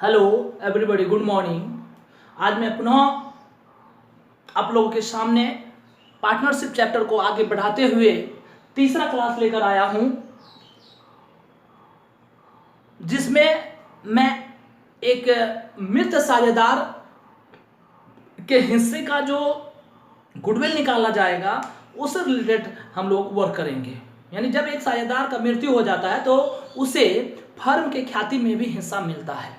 Hello everybody, good morning. आज मैं पुनः आप लोगों के सामने पार्टनरशिप चैप्टर को आगे बढ़ाते हुए तीसरा क्लास लेकर आया हूं, जिसमें मैं एक मृत साझेदार के हिस्से का जो गुडविल निकाला जाएगा उससे रिलेटेड हम लोग वर्क करेंगे। यानी जब एक साझेदार का मृत्यु हो जाता है तो उसे फर्म के ख्याति में भी हिस्सा मिलता है,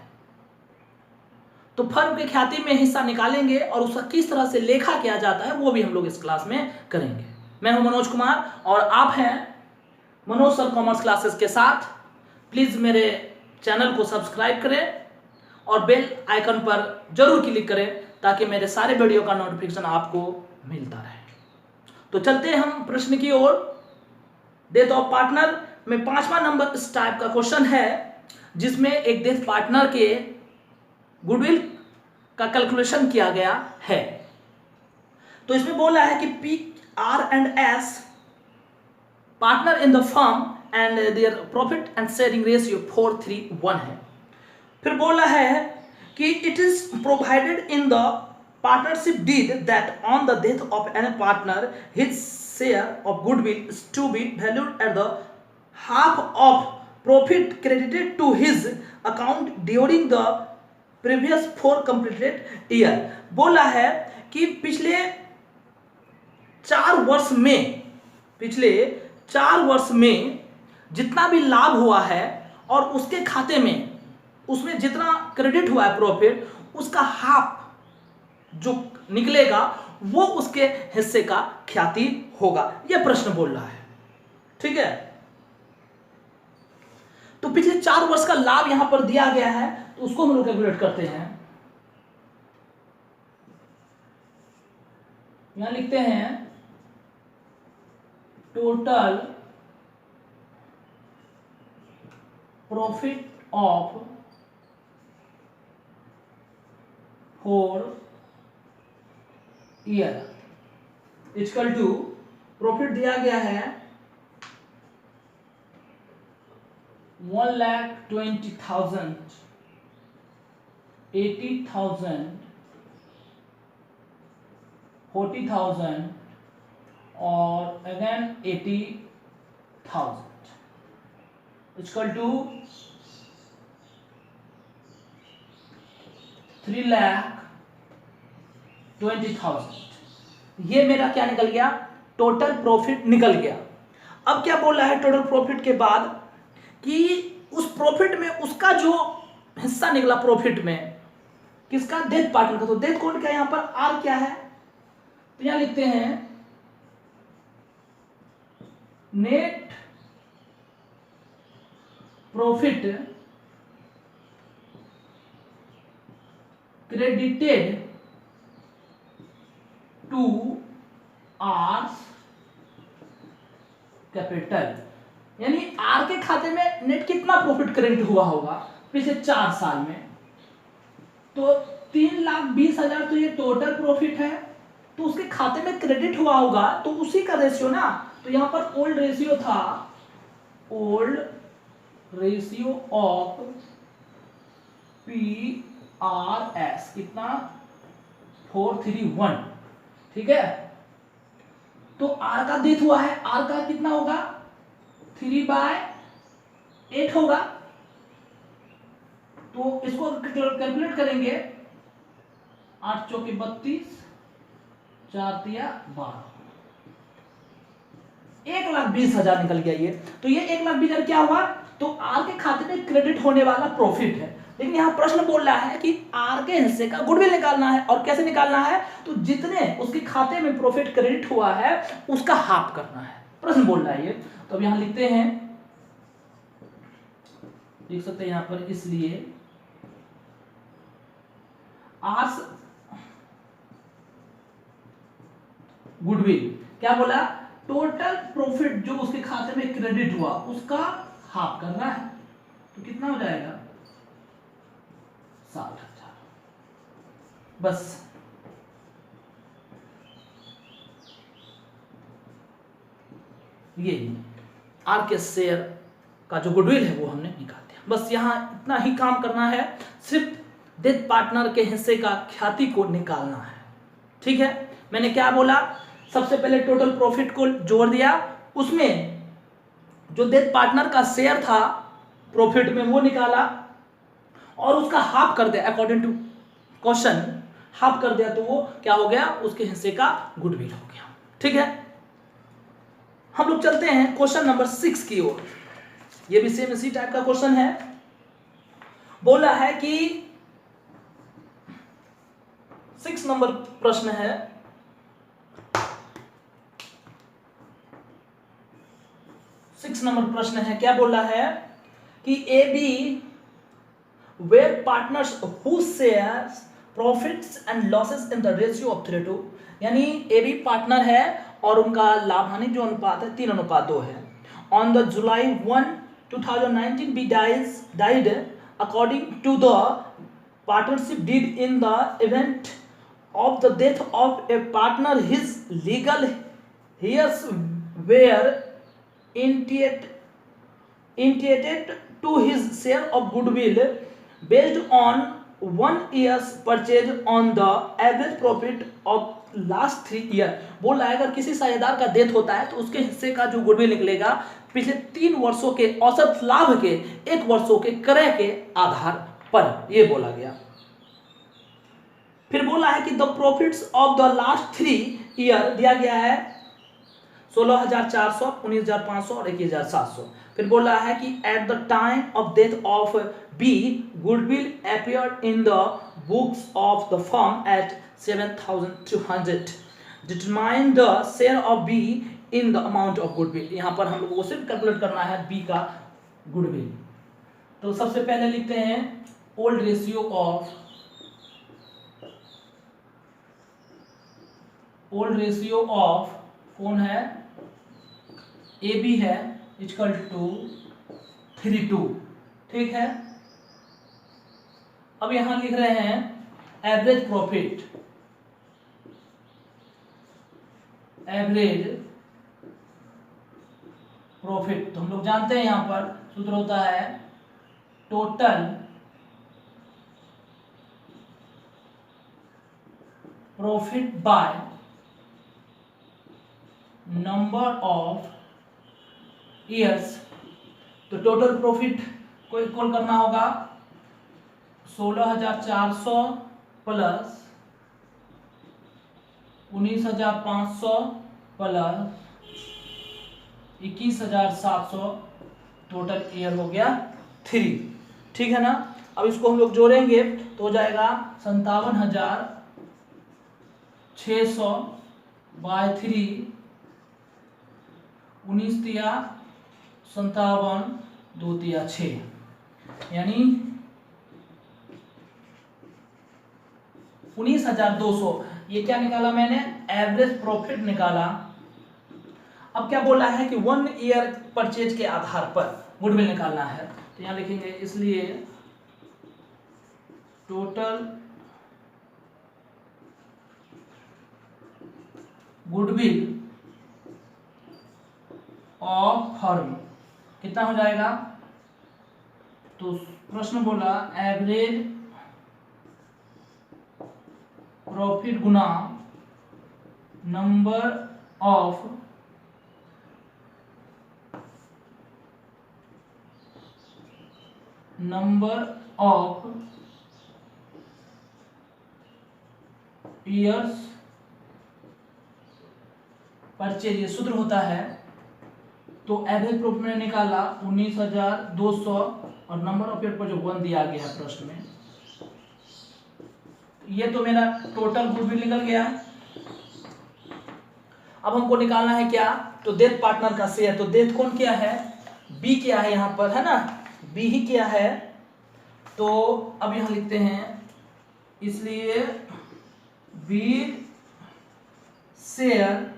तो फर्म के ख्याति में हिस्सा निकालेंगे और उसका किस तरह से लेखा किया जाता है वो भी हम लोग इस क्लास में करेंगे। मैं हूं मनोज कुमार और आप हैं मनोज सर कॉमर्स क्लासेस के साथ। प्लीज़ मेरे चैनल को सब्सक्राइब करें और बेल आइकन पर जरूर क्लिक करें ताकि मेरे सारे वीडियो का नोटिफिकेशन आपको मिलता रहे। तो चलते हैं हम प्रश्न की ओर। डेथ ऑफ पार्टनर में 5वां नंबर इस टाइप का क्वेश्चन है, जिसमें एक डेथ पार्टनर के गुडविल का कैलकुलेशन किया गया है। तो इसमें बोला है कि P R and S partner in the firm and their profit and sharing ratio 4:3:1 है। फिर बोला है कि it is provided in the partnership deed that on the death of an partner his share of goodwill is to be valued at the half of profit credited to his account during the previous 4 completed year. बोला है कि पिछले 4 वर्ष में जितना भी लाभ हुआ है और उसके खाते में उसमें जितना क्रेडिट हुआ है प्रॉफिट, उसका हाफ जो निकलेगा वो उसके हिस्से का ख्याति होगा। यह प्रश्न बोल रहा है, ठीक है। तो पिछले 4 वर्ष का लाभ यहां पर दिया गया है, तो उसको हम लोग कैलकुलेट करते हैं। यहां लिखते हैं total profit of 4 year equal to profit दिया गया है 1,20,000, 80,000, 40,000 और अगेन 80,000 इक्वल टू 3,20,000। ये मेरा क्या निकल गया? टोटल प्रॉफिट निकल गया। अब क्या बोल रहा है टोटल प्रॉफिट के बाद कि उस प्रॉफिट में उसका जो हिस्सा निकला प्रॉफिट में किसका? डेथ पार्टनर का। तो डेथ कौन क्या? यहां पर आर क्या है? तो यहां लिखते हैं net profit credited to R capital. यानी आर के खाते में नेट कितना प्रॉफिट क्रेडिट हुआ होगा पिछले 4 साल में? तो 3,20,000 तो ये टोटल प्रॉफिट है, तो उसके खाते में क्रेडिट हुआ होगा तो उसी का रेशियो ना। तो यहां पर ओल्ड रेशियो था, old ratio of P R S कितना? 4:3:1, ठीक है। तो आर का डेथ हुआ है, आर का कितना होगा? 3/8 होगा। तो इसको कैलकुलेट करेंगे, 8 चौके 32, 4 तिया 12, 1,20,000 निकल गया ये। तो ये 1,20,000 क्या हुआ? तो आर के खाते में क्रेडिट होने वाला प्रॉफिट है। लेकिन यहां प्रश्न बोल रहा है कि आर के हिस्से का गुडविल निकालना है। और कैसे निकालना है? तो जितने उसके खाते में प्रॉफिट क्रेडिट हुआ है उसका हाफ करना है, प्रश्न बोल रहा है ये। तो अब यहां लिखते हैं, लिख सकते हैं यहां पर, इसलिए आर गुडविल क्या बोला? टोटल प्रॉफिट जो उसके खाते में क्रेडिट हुआ उसका हाफ करना है। तो कितना हो जाएगा? 60,000। बस ये आर के शेयर का जो गुडविल है वो हमने निकाल दिया। बस यहाँ इतना ही काम करना है, सिर्फ डेथ पार्टनर के हिस्से का ख्याति को निकालना है। ठीक है, मैंने क्या बोला, सबसे पहले टोटल प्रॉफिट को जोड़ दिया, उसमें जो डेथ पार्टनर का शेयर था प्रॉफिट में वो निकाला और उसका हाफ कर दिया, अकॉर्डिंग टू क्वेश्चन हाफ कर दिया, तो वो क्या हो गया, उसके हिस्से का गुडविल हो गया। ठीक है, हम लोग चलते हैं क्वेश्चन नंबर 6 की ओर। ये भी सेम इसी टाइप का क्वेश्चन है। बोला है कि 6 नंबर प्रश्न है, क्या बोला है कि A B were partners who shares profits and losses in the ratio of 3:2, यानी ए बी पार्टनर है और उनका लाभ हानि जो अनुपात है 3:2 है। On the July 1, 2019 B died according to the partnership deed in the event of the death of a partner, his legal heirs were entitled to his share of goodwill based on 1 year's purchase on the average profit of last 3 years। बोल रहा है अगर किसी साझेदार का death होता है तो उसके हिस्से का जो गुडविल निकलेगा पिछले 3 वर्षों के औसत लाभ के 1 वर्षों के क्रय के आधार पर, ये बोला गया। फिर बोला है कि the profits of the last 3 year दिया गया है 16,400, 19,500 और 21,700। फिर बोला है कि at the time of death of B goodwill appeared in the books of the firm at 7,200, determine the share of B in the amount of goodwill. यहाँ पर हम लोगों को सिर्फ कैलकुलेट करना है बी का गुडविल। तो सबसे पहले लिखते हैं ओल्ड रेशियो ऑफ कौन है, ए बी है, इक्वल टू 3:2। ठीक है, अब यहां लिख रहे हैं एवरेज प्रॉफिट, तो हम लोग जानते हैं यहां पर सूत्र होता है total profit by number of years. तो टोटल प्रॉफिट को इक्वल करना होगा 16,400 प्लस 19,500 प्लस 21,700, टोटल ईयर हो गया 3। ठीक है ना, अब इसको हम लोग जोड़ेंगे तो हो जाएगा 57,600 बाय 3, 19 तिया 57, 2 तिया 6, यानी 19,200। ये क्या निकाला मैंने, एवरेज प्रॉफिट निकाला। अब क्या बोला है कि 1 ईयर परचेज के आधार पर गुडविल निकालना है, तो यहां लिखेंगे इसलिए टोटल गुडविल ऑफ फर्म कितना हो जाएगा, तो प्रश्न बोला average profit Guna number of years purchase, ये सूत्र होता है। तो एवरेज प्रॉफिट में निकाला 19,200 और नंबर ऑफ ईयर पर जो 1 दिया गया है प्रश्न में, ये तो मेरा टोटल गुडविल निकल गया। अब हमको निकालना है क्या, तो डेथ पार्टनर का शेयर। तो डेथ कौन किया है, बी किया है, यहां पर है ना, बी ही किया है। तो अब यहां लिखते हैं इसलिए B share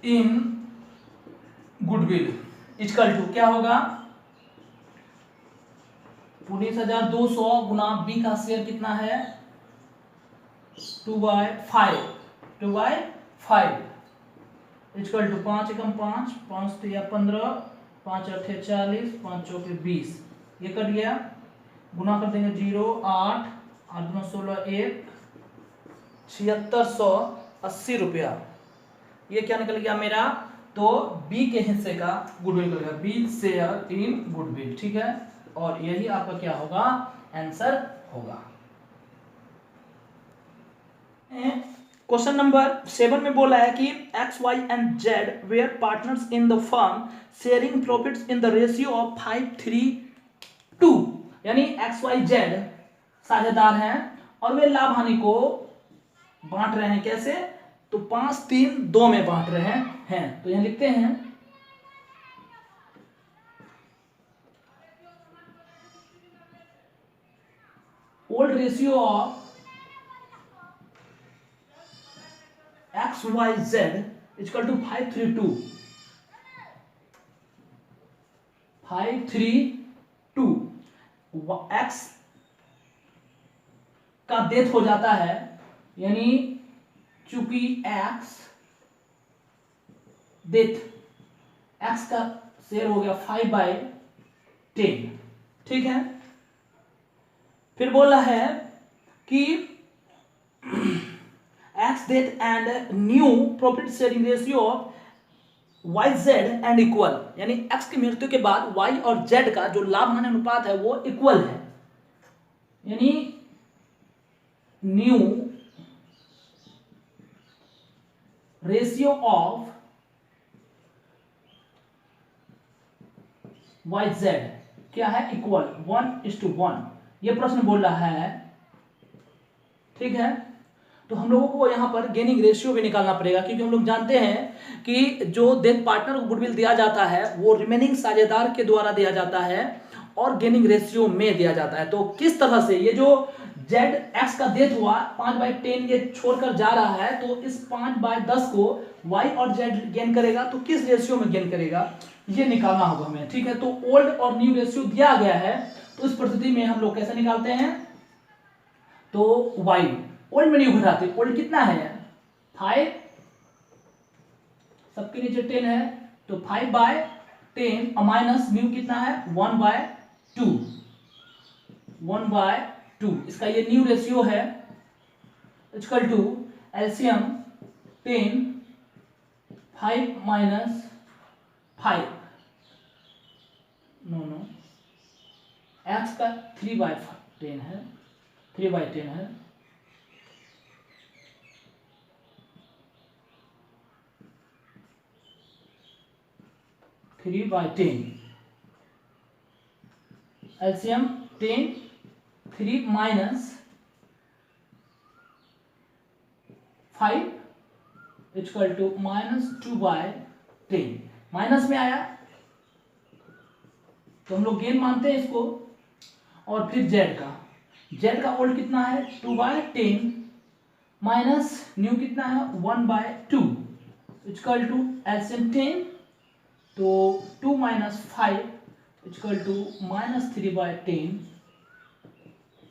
in goodwill equal to क्या होगा, 19,200 गुना बी का शेयर कितना है 2/5 इक्वल टू 5 एकम 5, 5 तिया 15, 5 अट्ठे 40, 5 चौके 20, ये कट गया, गुना कर देंगे 0, 8 8 दूना 16, 1 7680 रुपया। ये क्या निकल गया मेरा, तो बी के हिस्से का गुडविल निकल गया, बी शेयर इन गुडविल, ठीक है। और यही आपका क्या होगा, आंसर होगा। क्वेश्चन नंबर 7 में बोला है कि X Y and Z were partners in the firm sharing profits in the ratio of 5:3:2, यानी एक्स वाई जेड साझेदार हैं और वे लाभ हानि को बांट रहे हैं, कैसे, तो 5:3:2 में बांट रहे हैं। तो यहां लिखते हैं old ratio of X Y Z equal to 5:3:2 X का डेथ हो जाता है, यानी चूंकि एक्स डेथ, एक्स का शेयर हो गया 5/10, ठीक है। फिर बोला है कि X death and new profit sharing ratio of Y Z and equal, यानी एक्स की मृत्यु के बाद वाई और जेड का जो लाभ हानि अनुपात है वो इक्वल है, यानी new ratio of Y Z क्या है, इक्वल 1:1। ये प्रश्न बोल रहा है, ठीक है। तो हम लोगों को यहाँ पर गेनिंग रेशियो भी निकालना पड़ेगा, क्योंकि हम लोग जानते हैं कि जो डेथ पार्टनर को गुडविल दिया जाता है वो रिमेनिंग साझेदार के द्वारा दिया जाता है और गेनिंग रेशियो में दिया जाता है। तो किस तरह से ये जो जेड एक्स का डेथ हुआ 5/10 ये छोड़कर जा रहा है, तो इस 5/10 को वाई और जेड गेन करेगा, तो किस रेशियो में गेन करेगा ये निकालना होगा हमें, ठीक है। तो ओल्ड और न्यू रेशियो दिया गया है, तो इस परिस्थिति में हम लोग कैसे निकालते हैं, तो वाई ओल्ड में न्यू घटाते, ओल्ड कितना है 5, सबके नीचे 10 है, तो 5/10 माइनस न्यू कितना है 1/2, 1/2, इसका ये न्यू रेशियो है, equal to LCM 10, 5 minus 5, no X का 3/10 है, 3/10 है, एलसीएम 10, 3 माइनस 5 इक्वल टू -2/10, माइनस में आया तो हम लोग गेन मानते हैं इसको। और फिर जेड का ओल्ड कितना है 2/10 माइनस न्यू कितना है 1/2 इक्वल टू एलसीएम 10, तो 2 माइनस 5 इक्वल टू -3/10,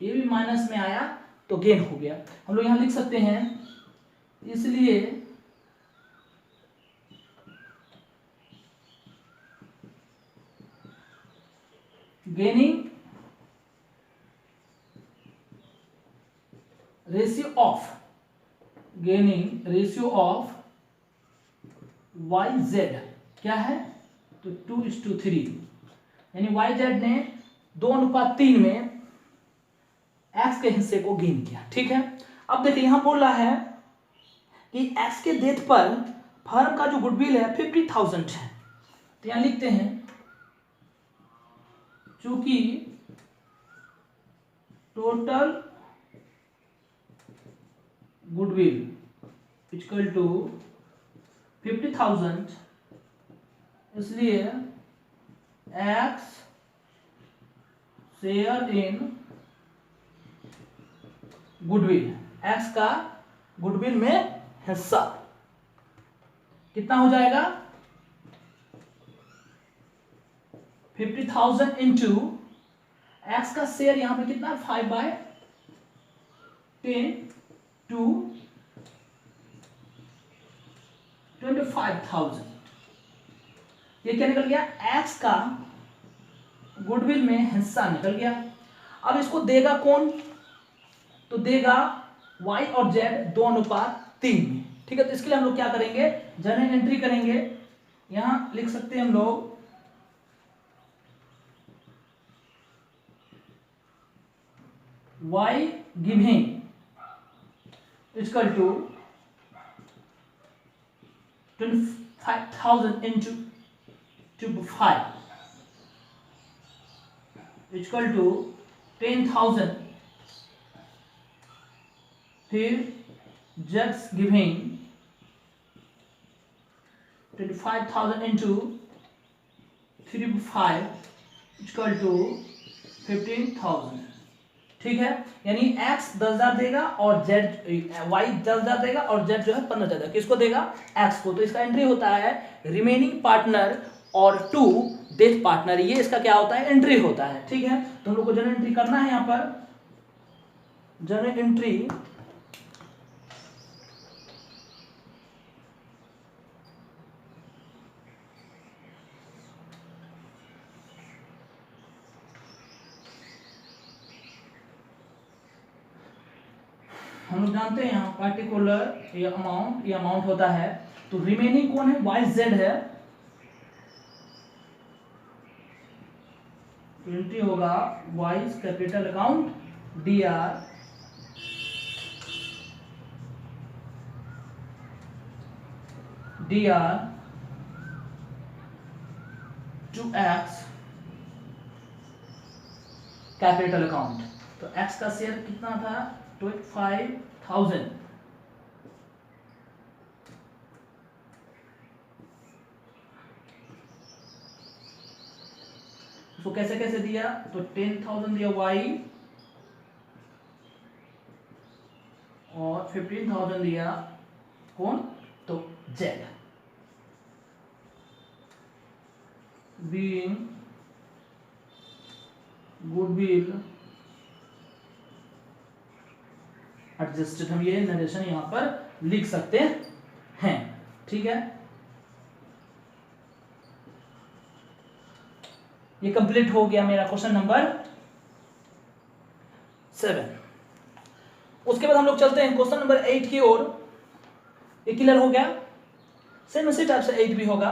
ये भी माइनस में आया तो गेन हो गया। हम लोग यहां लिख सकते हैं, इसलिए gaining ratio of Y Z क्या है, तो 2:3, यानी वाई जेड ने 2:3 में एक्स के हिस्से को गेन किया, ठीक है। अब देखिए यहां बोल रहा है कि एक्स के डेथ पर फर्म का जो गुडविल है 50,000 है, तो यहां लिखते हैं चूंकि टोटल गुडविल इक्वल टू 50,000, इसलिए x share in goodwill, x का गुडविल में हिस्सा कितना हो जाएगा 50,000 इंटू एक्स का शेयर यहां पे कितना 5/10 टू 25,000, ये क्या निकल गया, एक्स का गुडविल में हिस्सा निकल गया। अब इसको देगा कौन, तो देगा y और z 2:3 में। ठीक है, तो इसके लिए हम लोग क्या करेंगे, जर्नल एंट्री करेंगे। यहां लिख सकते हैं हम लोग y giving equal to 25,000 into 5 equal to 10,000। फिर just giving 25,000 into 3/5 equal to 15,000। ठीक है, यानी x 10,000 देगा और z y 10,000 देगा और z जो है 15,000 देगा। किसको देगा, x को। तो इसका एंट्री होता है रिमेनिंग पार्टनर और टू डेथ पार्टनर, ये इसका क्या होता है, एंट्री होता है। ठीक है, तो हम लोग को जर्नल एंट्री करना है। यहाँ पर जर्नल एंट्री हम लोग जानते हैं यहाँ पार्टिकुलर ये अमाउंट होता है। तो रिमेनिंग कौन है, वाई जेड है। 20 होगा wise capital account dr to x capital account. तो x का शेयर कितना था, 25,000। उसको कैसे कैसे दिया, तो 10,000 दिया y और 15,000 दिया कौन, तो z। बीइंग गुडविल एडजस्टेड, हम ये नरेशन यहां पर लिख सकते हैं। ठीक है, ये कंप्लीट हो गया मेरा क्वेश्चन नंबर 7। उसके बाद हम लोग चलते हैं क्वेश्चन नंबर 8 की ओर। ये क्लियर हो गया, सेम इसी टाइप से 8 भी होगा।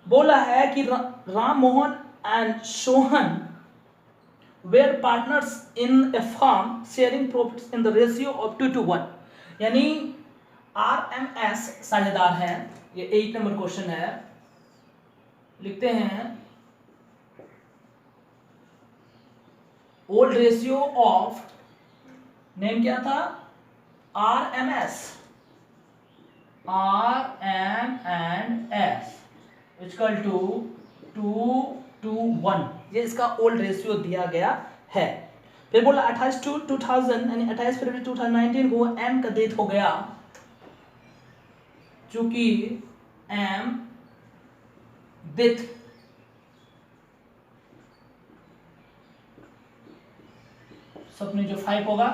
बोला है कि Ram Mohan and Sohan were partners in a firm sharing profits in the ratio of 2:1। यानी RMS साझेदार हैं। ये 8 नंबर क्वेश्चन है। लिखते हैं ओल्ड रेशियो ऑफ, नेम क्या था, RMS इक्वल टू 2:1। ये इसका ओल्ड रेशियो दिया गया है। फिर बोला 28/2/2000 यानी 28 फरवरी 2019 को M का डेथ हो गया। चूंकि M डेथ सब में जो 5 होगा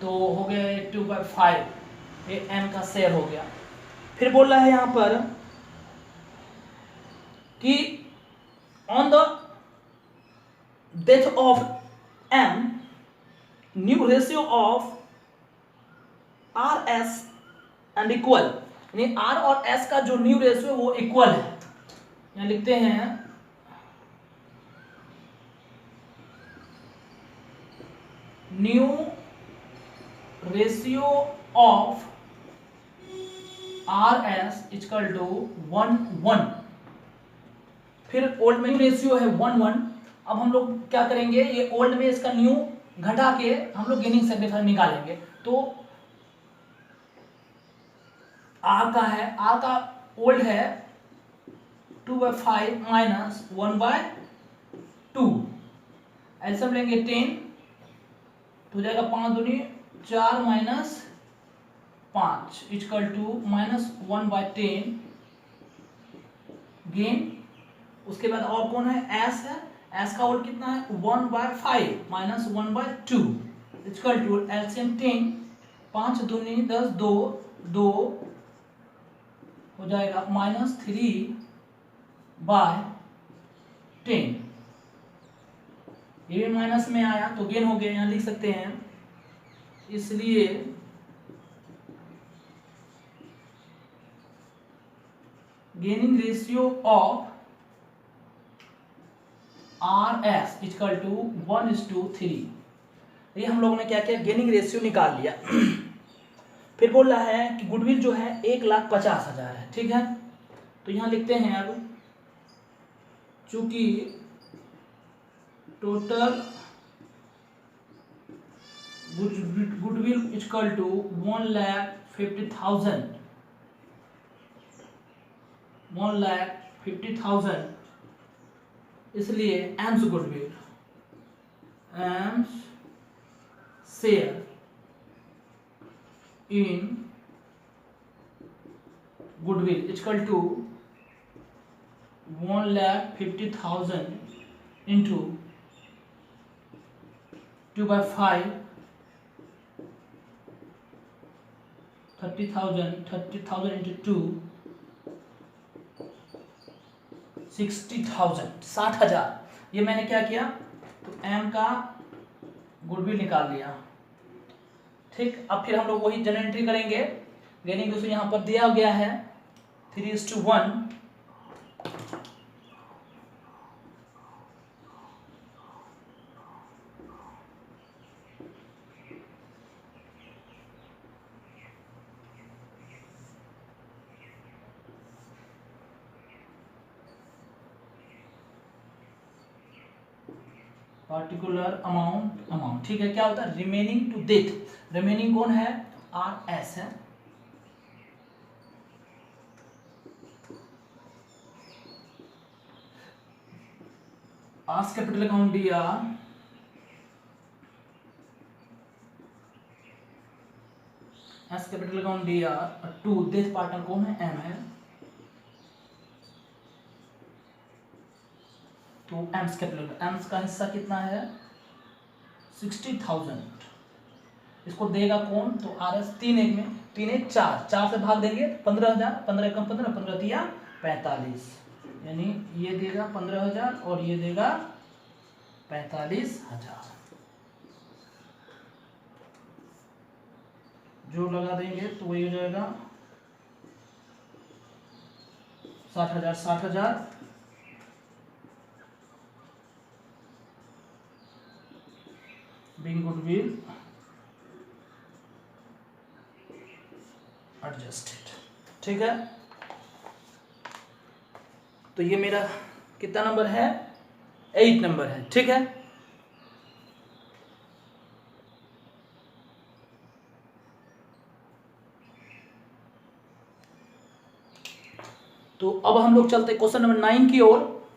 तो हो गया 2/5, ये M का शेयर हो गया। फिर बोल रहा है यहां पर कि on the death of M new ratio of RS and equal, यानी R और S का जो न्यू रेशियो वो इक्वल है। यहां लिखते हैं new ratio of RS equal to 1:1। फिर ओल्ड में रेशियो है 1:1। अब हम लोग क्या करेंगे, ये ओल्ड में इसका न्यू घटा के हम लोग गेनिंग सेग्रीफायर निकालेंगे। तो R का है, R का ओल्ड है 2/5 माइनस 1/2। एलसीएम लेंगे 10 तो हो जाएगा 5 दूनी 4 minus 5 equal to minus 1/10 gain. उसके बाद और कौन है, S है। S का ओल्ड कितना है 1/5 माइनस 1/2 इक्वल टू एलसीएम 10, 5 दूनी 10 2 2 हो जाएगा माइनस 3 बाय 10। ये भी माइनस में आया तो गेन हो गया, यहाँ लिख सकते हैं। इसलिए gaining ratio of RS equal to 1:3। ये हम लोगों ने क्या किया, गेनिंग रेशियो निकाल लिया। फिर बोल रहा है कि गुडविल जो है 1,50,000 है, ठीक है। तो यहाँ लिखते हैं अब, चूंकि टोटल गुडविल इक्वल टू 1,50,000, 1,50,000, इसलिए M's goodwill, M's share in goodwill equal to 1,50,000 into 2/5, 30,000 into 2, 60,000, 60,000। ये मैंने क्या किया, तो एम का गुडविल निकाल लिया, ठीक। अब फिर हम लोग वही जनरल एंट्री करेंगे। गेनिंग रेशियो यहाँ पर दिया गया है 3:1। पार्टिकुलर अमाउंट, ठीक है। क्या होता है, रिमेनिंग टू डेथ। रिमेनिंग कौन है, RS है। As capital account DR, S capital account DR, to death partner कौन है, M है। तो एम्स कैपिटल, एम्स का हिस्सा कितना है, 60,000। इसको देगा कौन, तो RS 3 में 3 4 से भाग देंगे 15,000, 15 कम 15, 15 दिया 45, यानी ये देगा 15,000 और ये देगा 45,000। जो लगा देंगे तो वही हो जाएगा 60,000, 60,000, being goodwill adjusted, ठीक है। तो ये मेरा कितना नंबर है, 8 नंबर है, ठीक है। तो अब हम लोग चलते क्वेश्चन नंबर 9 की ओर,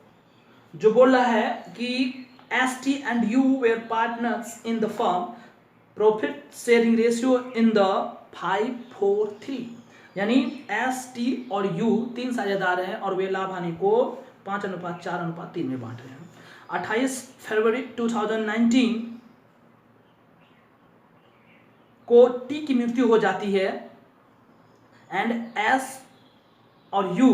जो बोल रहा है कि ST and U were partners in the firm, profit sharing ratio in the 5:4:3, यानी ST और U 3 साझेदार हैं और वे लाभ हानि को 5:4:3 में बांट रहे हैं। 28 फरवरी 2019 को T की मृत्यु हो जाती है एंड S और U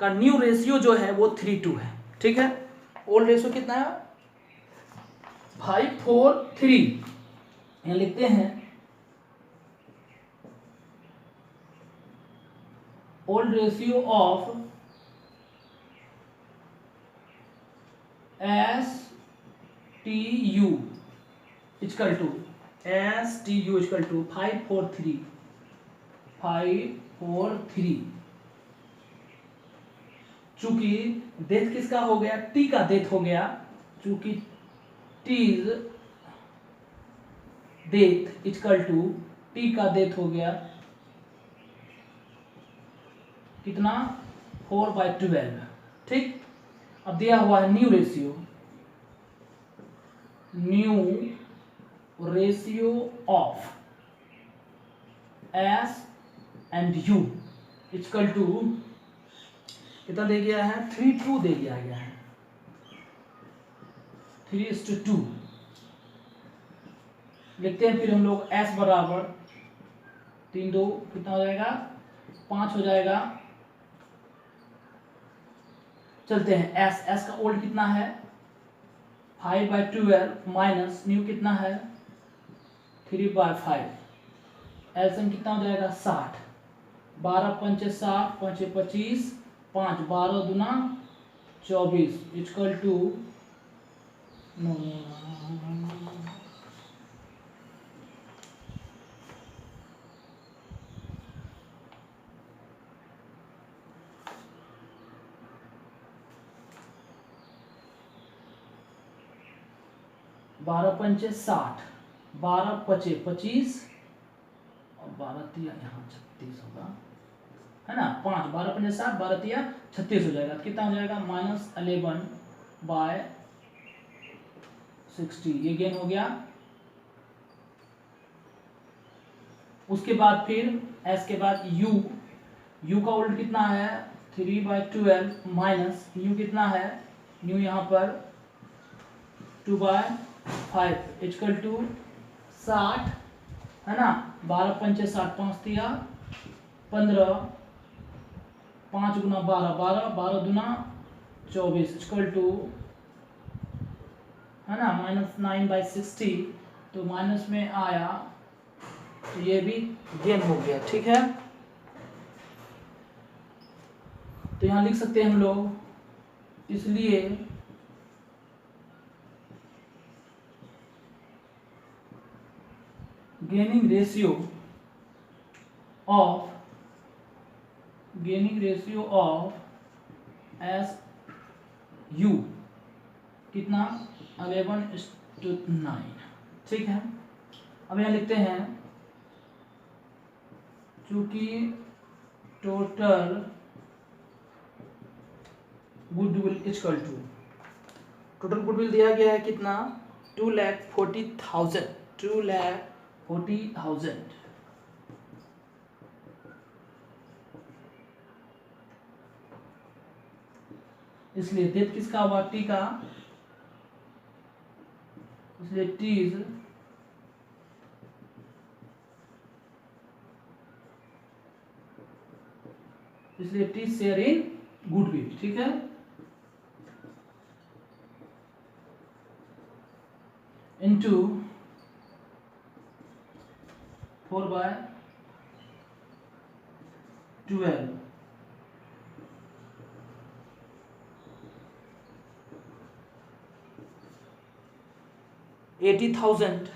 का न्यू रेशियो जो है वो 3:2 है, ठीक है। ओल्ड रेशियो कितना है, 5:4:3, यहाँ लिखते हैं old ratio of STU equal to 5:4:3। चूंकि डेथ किसका हो गया, T का डेथ हो गया, चूंकि T's death equal to T का डेथ हो गया कितना, 4/12, ठीक। अब दिया हुआ है new ratio of S and U equal to कितना दे गया है, 3:2 दे दिया गया है, 3:2 लिखते हैं। फिर हम लोग S बराबर 3 2 कितना हो जाएगा, 5 हो जाएगा, चलते हैं एस का ओल्ड कितना है 5/12 माइनस न्यू कितना है 3/5, एलसीएम कितना हो जाएगा 60, 12 पंचे 60, 5 25, 5 12 दूना 24 इक्वल टू 12 पंचे 60, 12 पचे 25 और 12 तिया यहाँ 36 होगा, है ना। 5 12 पंचे 60, 12 तिया 36 हो जाएगा। कितना हो जाएगा -11/60, ये गेन हो गया। उसके बाद फिर एस के बाद यू का उल्ट कितना है 3/12 माइनस न्यू कितना है, न्यू यहाँ पर 2/5 इक्वल टू 60, है ना। 12 पंचे 60, 5 तिया 15, 5 गुना 12 12, 12 दूना 24 इक्वल टू, है ना, -9/60। तो माइनस में आया तो ये भी गेन हो गया, ठीक है। तो यहाँ लिख सकते हैं हम लोग, इसलिए gaining ratio of S U कितना 11:9, ठीक है। अब यहाँ लिखते हैं चूंकि total goodwill equal to, total goodwill दिया गया है कितना 2,40,000, 2,40,000। इसलिए डेट किसका हुआ टी का, इसलिए T is share in goodwill, ठीक है। इनटू 4/12 80,000।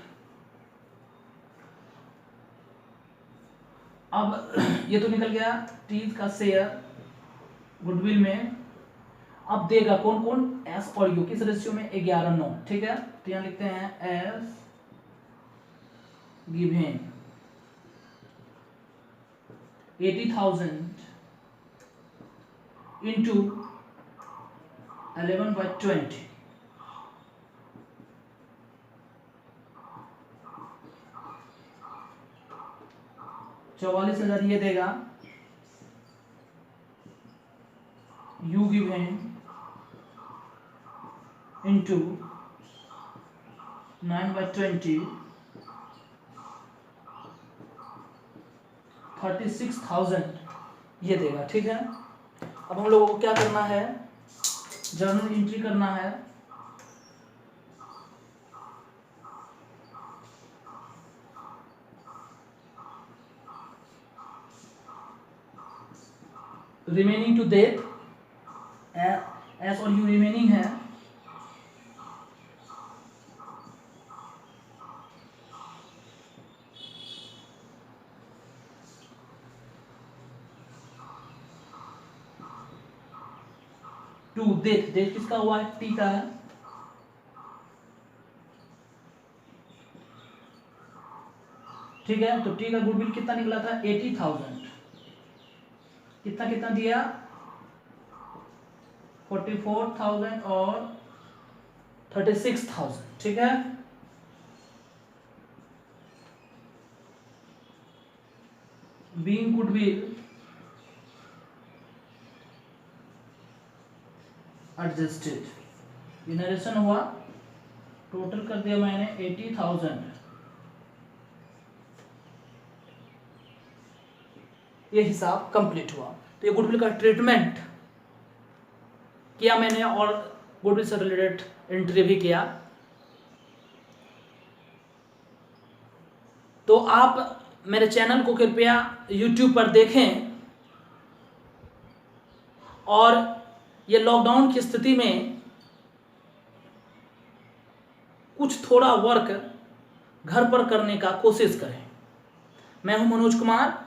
अब ये तो निकल गया टी का शेयर गुडविल में। अब देगा कौन कौन, एस और यू, किस रेशियो में 11:9, ठीक है। तो यहाँ लिखते हैं एस गिवन 80,000 इंटू 11/20, 44,000 ये देगा। यू गिवन इंटू 9/20, 36,000 ये देगा, ठीक है। अब हम लोगों को क्या करना है, जर्नल एंट्री करना है। रिमेनिंग टू डेट एस और यू रिमेनिंग है, टू डेट किसका हुआ है, टी का है, ठीक है। तो टी का गुडविल कितना निकला था 80,000, कितना कितना दिया 44,000 और 36,000, ठीक है। बीइंग गुडविल एडजस्टेड, ये नरेशन हुआ, टोटल कर दिया मैंने 80,000, ये हिसाब कंप्लीट हुआ। तो ये गुडविल का ट्रीटमेंट किया मैंने और गुडविल से रिलेटेड एंट्री भी किया। तो आप मेरे चैनल को कृपया YouTube पर देखें और ये लॉकडाउन की स्थिति में कुछ थोड़ा वर्क घर पर करने का कोशिश करें। मैं हूं मनोज कुमार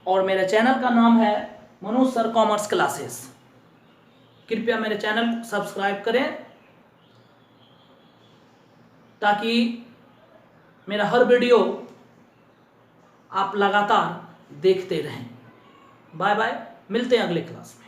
और मेरे चैनल का नाम है मनोज सर कॉमर्स क्लासेस। कृपया मेरे चैनल सब्सक्राइब करें ताकि मेरा हर वीडियो आप लगातार देखते रहें। बाय बाय, मिलते हैं अगले क्लास में।